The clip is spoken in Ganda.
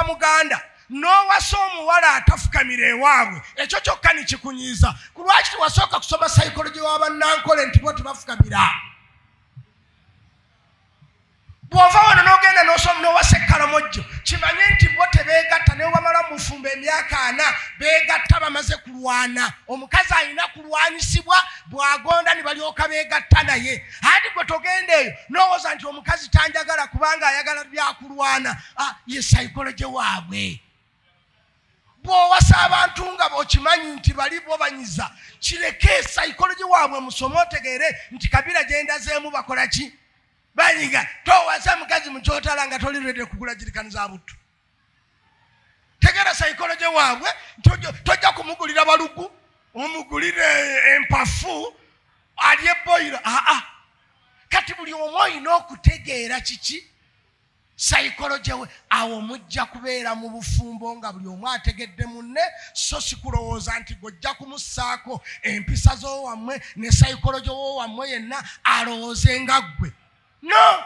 muganda n'owasa omuwala atafukamira ewaabwe ekyo kyokka nikikunyiiza ku lwaki tiwasooka kusoma psychology w'abannankole nti bo tebafukamira bw'ova wano n'ogenda n'owasa ekkalamojjo kimanye nti bo tebeegatta naye wamala mufumba emyaka 4 beegatta bamaze kulwana omukazi alina kulwanyisibwa bw'agonda ne balyoka beegatta naye ati gwe togenda eyo n'owooza nti omukazi tanjagala kubanga ayagala byakulwana ye psychology waabwe bw'owasa abantu nga bw'okimanyi nti bali bo banyiza kireke psychology waabwe musome otegeere nti Kabila gyendazeemu bakola ki banyiga towasa mukazi mu kyotala nga toli ready kugula jirikani za buttu tegera psychology waabwe tojja kumugulira balugu omugulire empafu alye boira kati buli omu olina okutegeera kiki psychology we awo mujja kubeera mu bufumbo nga buli omu ategedde munne so si kulowooza nti gojja kumussaako empisa z'owammwe ne psychology w'owammwe yenna alowooze nga ggwe no